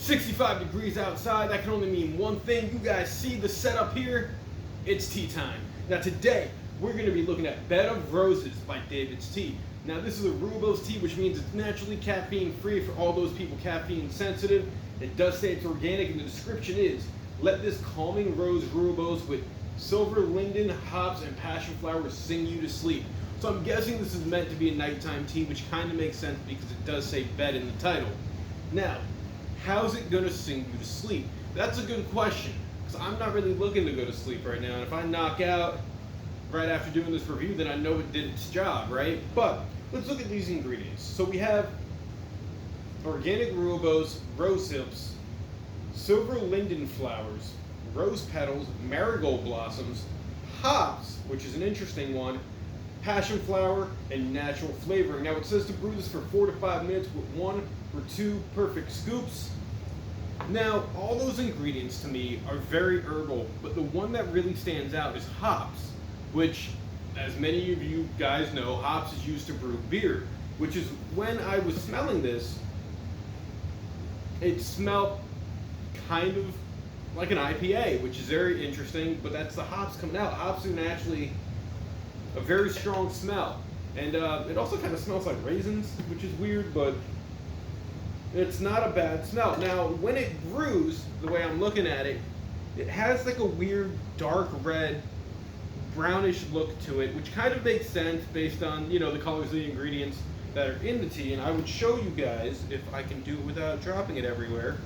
65 degrees outside. That can only mean one thing. You guys see the setup here? It's tea time. Now today, we're going to be looking at Bed of Roses by David's Tea. Now this is a rooibos tea, which means it's naturally caffeine free for all those people caffeine sensitive. It does say it's organic, and the description is, let this calming rose rooibos with silver linden, hops, and passion flowers sing you to sleep. So I'm guessing this is meant to be a nighttime tea, which kind of makes sense because it does say bed in the title. Now, how's it going to sing you to sleep? That's a good question, because I'm not really looking to go to sleep right now, and if I knock out right after doing this review, then I know it did its job, right? But let's look at these ingredients. So we have organic rooibos, rose hips, silver linden flowers, rose petals, marigold blossoms, hops, which is an interesting one, passion flower, and natural flavoring. Now it says to brew this for 4 to 5 minutes with 1 or 2 perfect scoops. Now all those ingredients to me are very herbal, but the one that really stands out is hops, which, as many of you guys know, hops is used to brew beer, which is when I was smelling this, it smelled kind of like an IPA, which is very interesting, but that's the hops coming out. Hops are naturally a very strong smell, and it also kind of smells like raisins, which is weird, but it's not a bad smell. Now when it brews, the way I'm looking at it, it has like a weird dark red brownish look to it, which kind of makes sense based on, you know, the colors of the ingredients that are in the tea. And I would show you guys, if I can do it without dropping it everywhere.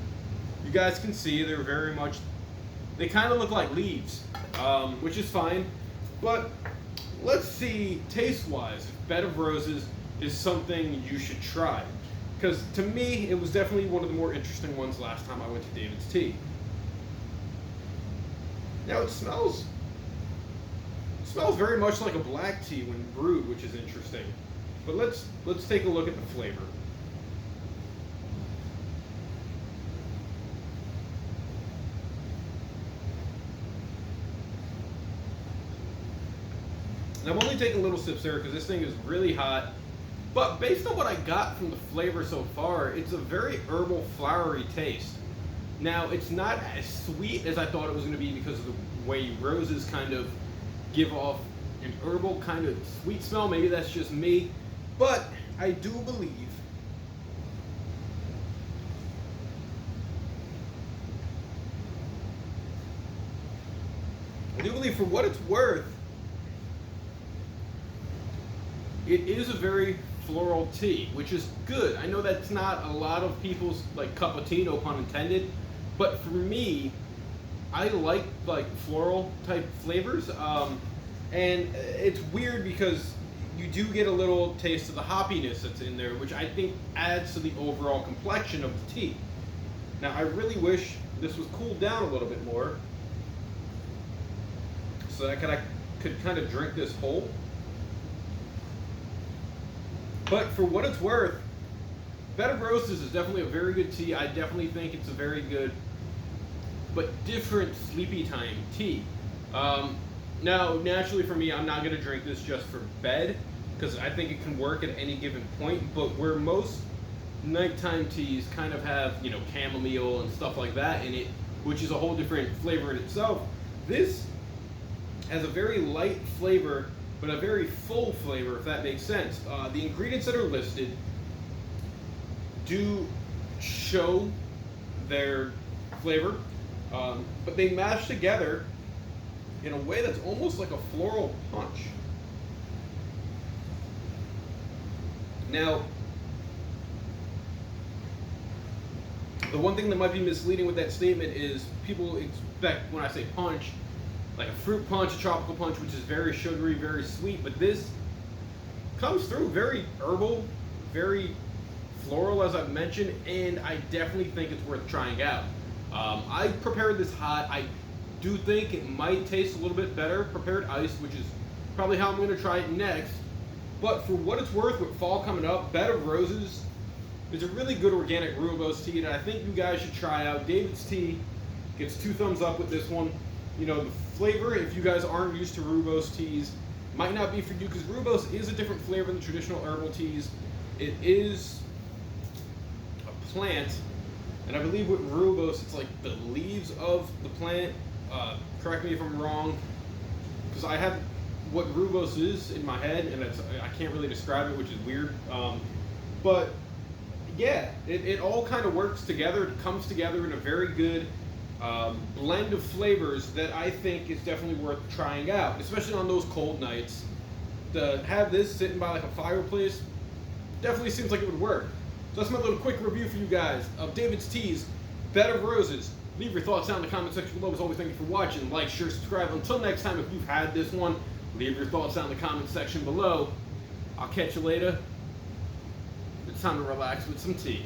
You guys can see they're very much, they kind of look like leaves, which is fine. But let's see, taste-wise, if Bed of Roses is something you should try. Because to me, it was definitely one of the more interesting ones last time I went to David's Tea. Now it smells very much like a black tea when brewed, which is interesting. But let's take a look at the flavor. And I'm only taking little sips here because this thing is really hot. But based on what I got from the flavor so far, it's a very herbal, flowery taste. Now, it's not as sweet as I thought it was going to be because of the way roses kind of give off an herbal kind of sweet smell. Maybe that's just me. But I do believe for what it's worth, it is a very floral tea, which is good. I know that's not a lot of people's like cup of tea, no pun intended, but for me, I like floral type flavors. And it's weird because you do get a little taste of the hoppiness that's in there, which I think adds to the overall complexion of the tea. Now I really wish this was cooled down a little bit more so that I could kind of drink this whole. But for what it's worth, Bed of Roses is definitely a very good tea. I definitely think it's a very good but different sleepy time tea. Now, naturally for me, I'm not going to drink this just for bed because I think it can work at any given point, but where most nighttime teas kind of have, you know, chamomile and stuff like that in it, which is a whole different flavor in itself, this has a very light flavor but a very full flavor, if that makes sense. The ingredients that are listed do show their flavor, but they mash together in a way that's almost like a floral punch. Now, the one thing that might be misleading with that statement is people expect, when I say punch, like a fruit punch, a tropical punch, which is very sugary, very sweet, but this comes through very herbal, very floral, as I've mentioned, and I definitely think it's worth trying out. I prepared this hot. I do think it might taste a little bit better prepared iced, which is probably how I'm going to try it next. But for what it's worth, with fall coming up, Bed of Roses is a really good organic rooibos tea that I think you guys should try out. David's Tea gets 2 thumbs up with this one. You know, the flavor, if you guys aren't used to rooibos teas, might not be for you because rooibos is a different flavor than traditional herbal teas. It is a plant And I believe with rooibos, it's like the leaves of the plant. Correct me if I'm wrong, because I have what rooibos is in my head, and I can't really describe it, which is weird. But yeah, it all kind of works together. It comes together in a very good blend of flavors that I think is definitely worth trying out, especially on those cold nights. To have this sitting by like a fireplace definitely seems like it would work. So that's my little quick review for you guys of David's Tea's Bed of Roses. Leave your thoughts down in the comment section below. As always, thank you for watching. Like, share, subscribe. Until next time, if you've had this one, leave your thoughts down in the comment section below. I'll catch you later. It's time to relax with some tea.